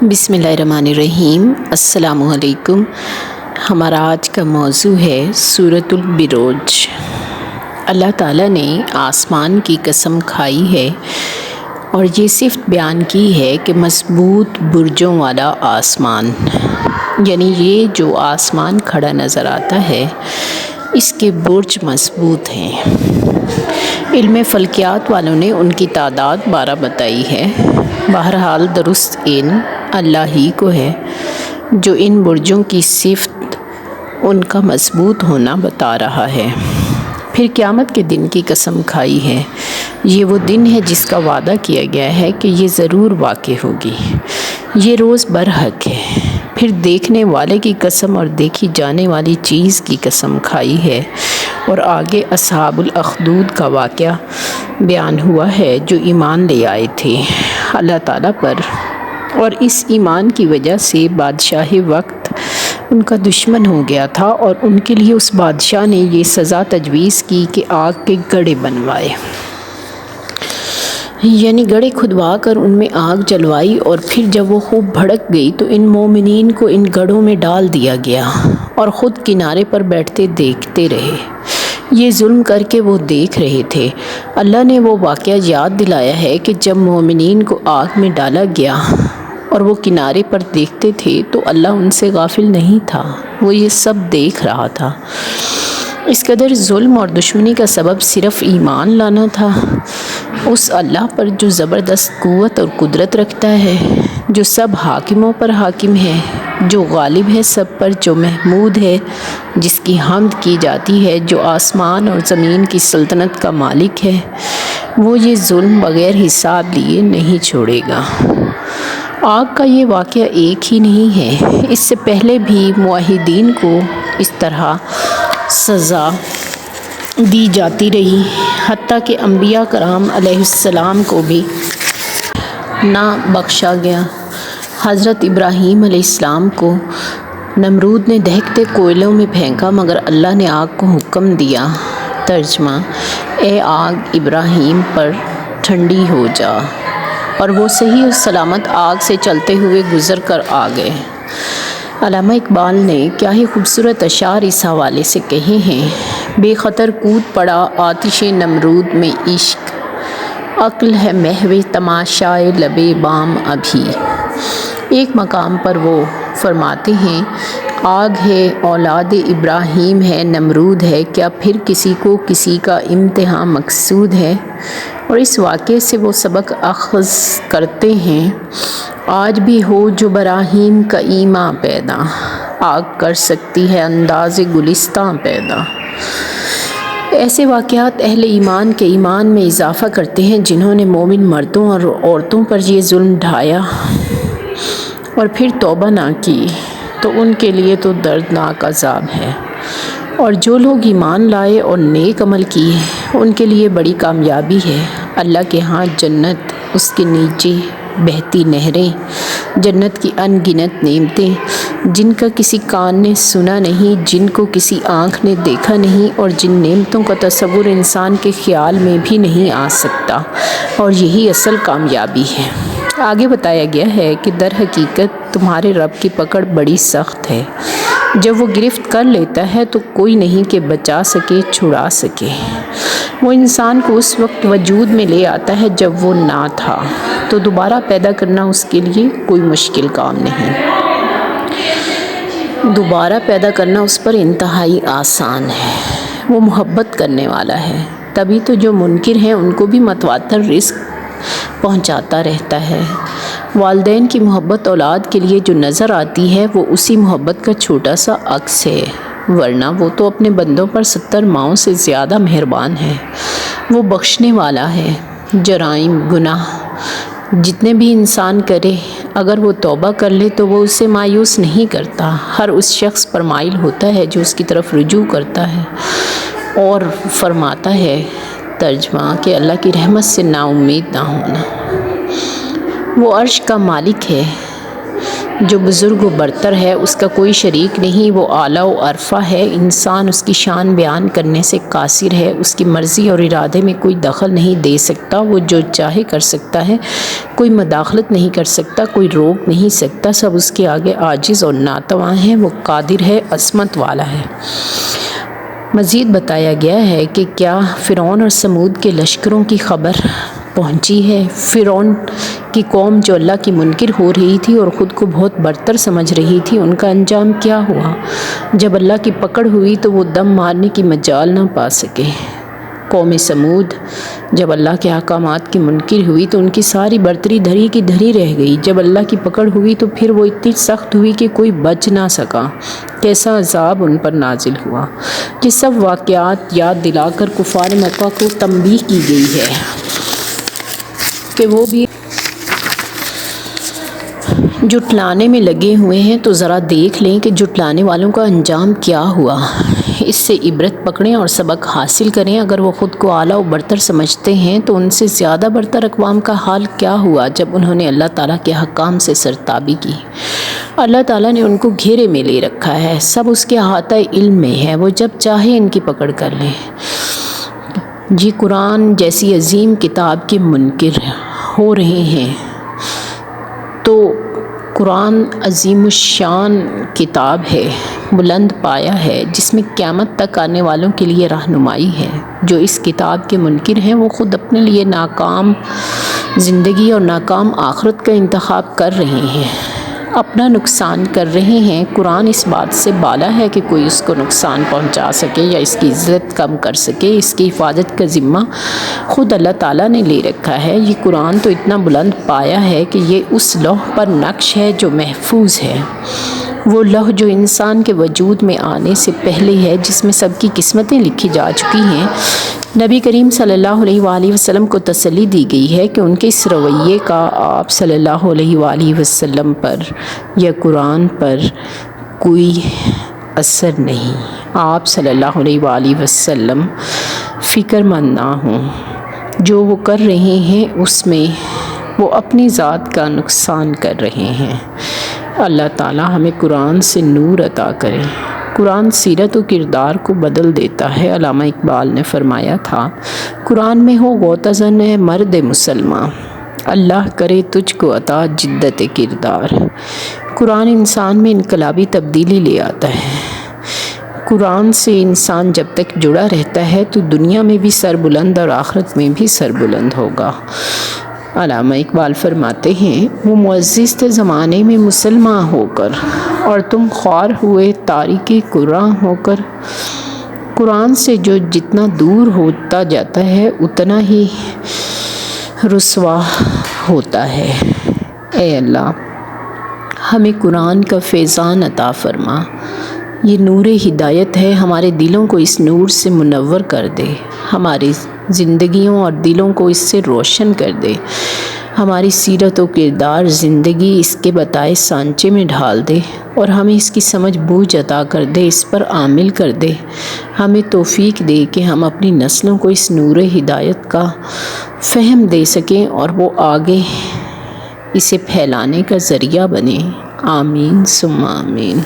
बिस्मिल्लाहिर्रहमानिर्रहीम। अस्सलामु अलैकुम। हमारा आज का मौजू है सूरतुल बिरोज। अल्लाह ताला ने आसमान की कसम खाई है और ये सिर्फ बयान की है कि मजबूत बुर्जों वाला आसमान, यानी ये जो आसमान खड़ा नज़र आता है इसके बुर्ज मजबूत हैं। इल्म फ़ल्कियात वालों ने उनकी तादाद 12 बताई है। बहरहाल दुरुस्त इल्म अल्लाह ही को है जो इन बुर्जों की सिफ़त उनका मजबूत होना बता रहा है। फिर क़यामत के दिन की कसम खाई है। ये वो दिन है जिसका वादा किया गया है कि ये ज़रूर वाक़े होगी। ये रोज़ बरहक है। फिर देखने वाले की कसम और देखी जाने वाली चीज़ की कसम खाई है। और आगे अस्हाबुल अखदूद का वाक़या बयान हुआ है जो ईमान ले आए थे अल्लाह ताला पर, और इस ईमान की वजह से बादशाह वक्त उनका दुश्मन हो गया था और उनके लिए उस बादशाह ने ये सज़ा तजवीज़ की कि आग के गड्ढे बनवाए, यानी गड्ढे खुदवा कर उनमें आग जलवाई। और फिर जब वो खूब भड़क गई तो इन मोमिनीन को इन गड्ढों में डाल दिया गया और ख़ुद किनारे पर बैठते देखते रहे। ये जुल्म करके वो देख रहे थे। अल्लाह ने वो वाक़या याद दिलाया है कि जब मोमिनीन को आग में डाला गया और वो किनारे पर देखते थे तो अल्लाह उनसे गाफिल नहीं था, वो ये सब देख रहा था। इस कदर जुल्म और दुश्मनी का सबब सिर्फ़ ईमान लाना था उस अल्लाह पर जो ज़बरदस्त क़ुव्वत और कुदरत रखता है, जो सब हाकिमों पर हाकिम है, जो गालिब है सब पर, जो महमूद है, जिसकी हम्द की जाती है, जो आसमान और ज़मीन की सल्तनत का मालिक है। वो ये जुल्म बग़ैर हिसाब लिए नहीं छोड़ेगा। आग का ये वाक़या एक ही नहीं है, इससे पहले भी मुआहिदीन को इस तरह सज़ा दी जाती रही, हत्ता कि अंबिया कराम अलैहिस्सलाम को भी ना बख्शा गया। हज़रत इब्राहीम अलैहिस्सलाम को नमरूद ने दहकते कोयलों में फेंका मगर अल्लाह ने आग को हुक्म दिया। तर्जमा: ए आग इब्राहीम पर ठंडी हो जा, और वो सही और सलामत आग से चलते हुए गुज़र कर आ गए। अल्लामा इकबाल ने क्या ही खूबसूरत अशार इस हवाले से कहे हैं। बेखतर कूद पड़ा आतिश नमरूद में इश्क, अक्ल है महवे तमाशाए लबे बाम अभी। एक मकाम पर वो फरमाते हैं, आग है औलाद इब्राहीम है नमरूद है, क्या फिर किसी को किसी का इम्तिहान मकसूद है। और इस वाक़े से वो सबक अख़ज़ करते हैं, आज भी हो जो बराहीम का ईमा पैदा, आग कर सकती है अंदाज़े गुलिस्तां पैदा। ऐसे वाक़यात अहले ईमान के ईमान में इजाफ़ा करते हैं जिन्होंने मोमिन मर्दों और औरतों पर ये जुल्म ढाया और फिर तौबा ना की तो उनके लिए तो दर्दनाक अज़ाब है। और जो लोग ईमान लाए और नेक अमल किए उनके लिए बड़ी कामयाबी है। अल्लाह के यहाँ जन्नत, उसके नीचे बहती नहरें, जन्नत की अनगिनत नेमतें जिनका किसी कान ने सुना नहीं, जिनको किसी आँख ने देखा नहीं, और जिन नेमतों का तसव्वुर इंसान के ख़्याल में भी नहीं आ सकता। और यही असल कामयाबी है। आगे बताया गया है कि दर हकीकत तुम्हारे रब की पकड़ बड़ी सख्त है। जब वो गिरफ्त कर लेता है तो कोई नहीं कि बचा सके, छुड़ा सके। वो इंसान को उस वक्त वजूद में ले आता है जब वो ना था, तो दोबारा पैदा करना उसके लिए कोई मुश्किल काम नहीं। दोबारा पैदा करना उस पर इंतहाई आसान है। वो मोहब्बत करने वाला है, तभी तो जो मुनकिर हैं उनको भी मतवातर रिस्क पहुंचाता रहता है। वालिदैन की मोहब्बत औलाद के लिए जो नज़र आती है वो उसी मोहब्बत का छोटा सा अक्स है, वरना वो तो अपने बंदों पर 70 माओं से ज़्यादा मेहरबान है। वो बख्शने वाला है। जराइम गुनाह जितने भी इंसान करे, अगर वो तौबा कर ले तो वो उसे मायूस नहीं करता। हर उस शख्स पर माइल होता है जो उसकी तरफ रुजू करता है। और फरमाता है तर्जमा कि अल्लाह की रहमत से नाउम्मीद ना होना। वो अर्श का मालिक है جو بزرگ و برتر ہے اس کا کوئی شریک نہیں، وہ اعلیٰ و ارفع ہے، انسان اس کی شان بیان کرنے سے قاصر ہے، اس کی مرضی اور ارادے میں کوئی دخل نہیں دے سکتا، وہ جو چاہے کر سکتا ہے، کوئی مداخلت نہیں کر سکتا، کوئی روک نہیں سکتا، سب اس کے آگے عاجز اور ناتواں ہیں، وہ قادر ہے، عظمت والا ہے۔ مزید بتایا گیا ہے کہ کیا فرعون اور سمود کے لشکروں کی خبر پہنچی ہے؟ فرعون کی قوم جو اللہ کی منکر ہو رہی تھی اور خود کو بہت برتر سمجھ رہی تھی، ان کا انجام کیا ہوا؟ جب اللہ کی پکڑ ہوئی تو وہ دم مارنے کی مجال نہ پا سکے۔ قوم سمود جب اللہ کے احکامات کی منکر ہوئی تو ان کی ساری برتری دھری کی دھری رہ گئی۔ جب اللہ کی پکڑ ہوئی تو پھر وہ اتنی سخت ہوئی کہ کوئی بچ نہ سکا۔ کیسا عذاب ان پر نازل ہوا۔ یہ سب واقعات یاد دلا کر کفار مکہ کو تنبیہ کی گئی ہے کہ وہ بھی جھٹلانے میں لگے ہوئے ہیں، تو ذرا دیکھ لیں کہ جھٹلانے والوں کا انجام کیا ہوا۔ اس سے عبرت پکڑیں اور سبق حاصل کریں۔ اگر وہ خود کو اعلیٰ و برتر سمجھتے ہیں تو ان سے زیادہ برتر اقوام کا حال کیا ہوا جب انہوں نے اللہ تعالیٰ کے حکام سے سرتابی کی۔ اللہ تعالیٰ نے ان کو گھیرے میں لے رکھا ہے، سب اس کے احاطہ علم میں ہے، وہ جب چاہے ان کی پکڑ کر لیں۔ جی قرآن جیسی عظیم کتاب کے منکر ہو رہے ہیں تو قرآن عظیم الشان کتاب ہے، بلند پایا ہے، جس میں قیامت تک آنے والوں کے لیے رہنمائی ہے۔ جو اس کتاب کے منکر ہیں وہ خود اپنے لیے ناکام زندگی اور ناکام آخرت کا انتخاب کر رہے ہیں، اپنا نقصان کر رہے ہیں۔ قرآن اس بات سے بالا ہے کہ کوئی اس کو نقصان پہنچا سکے یا اس کی عزت کم کر سکے۔ اس کی حفاظت کا ذمہ خود اللہ تعالیٰ نے لے رکھا ہے۔ یہ قرآن تو اتنا بلند پایا ہے کہ یہ اس لوح پر نقش ہے جو محفوظ ہے، وہ لوح جو انسان کے وجود میں آنے سے پہلے ہے، جس میں سب کی قسمتیں لکھی جا چکی ہیں۔ نبی کریم صلی اللہ علیہ وآلہ وسلم کو تسلی دی گئی ہے کہ ان کے اس رویے کا آپ صلی اللہ علیہ وآلہ وسلم پر یا قرآن پر کوئی اثر نہیں۔ آپ صلی اللہ علیہ وآلہ وسلم فکر مند نہ ہوں، جو وہ کر رہے ہیں اس میں وہ اپنی ذات کا نقصان کر رہے ہیں۔ اللہ تعالی ہمیں قرآن سے نور عطا کرے۔ قرآن سیرت و کردار کو بدل دیتا ہے۔ علامہ اقبال نے فرمایا تھا، قرآن میں ہو غوطہ زن ہے مرد مسلمان، اللہ کرے تجھ کو عطا جدت کردار۔ قرآن انسان میں انقلابی تبدیلی لے آتا ہے۔ قرآن سے انسان جب تک جڑا رہتا ہے تو دنیا میں بھی سر بلند اور آخرت میں بھی سر بلند ہوگا۔ علامہ اقبال فرماتے ہیں، وہ معزز تھے زمانے میں مسلمان ہو کر، اور تم خوار ہوئے تاریک قرآن ہو کر۔ قرآن سے جو جتنا دور ہوتا جاتا ہے اتنا ہی رسوا ہوتا ہے۔ اے اللہ ہمیں قرآن کا فیضان عطا فرما۔ یہ نور ہدایت ہے، ہمارے دلوں کو اس نور سے منور کر دے، ہماری زندگیوں اور دلوں کو اس سے روشن کر دے، ہماری سیرت و کردار زندگی اس کے بتائے سانچے میں ڈھال دے اور ہمیں اس کی سمجھ بوجھ عطا کر دے، اس پر عامل کر دے۔ ہمیں توفیق دے کہ ہم اپنی نسلوں کو اس نور ہدایت کا فہم دے سکیں اور وہ آگے اسے پھیلانے کا ذریعہ بنے۔ آمین ثم آمین۔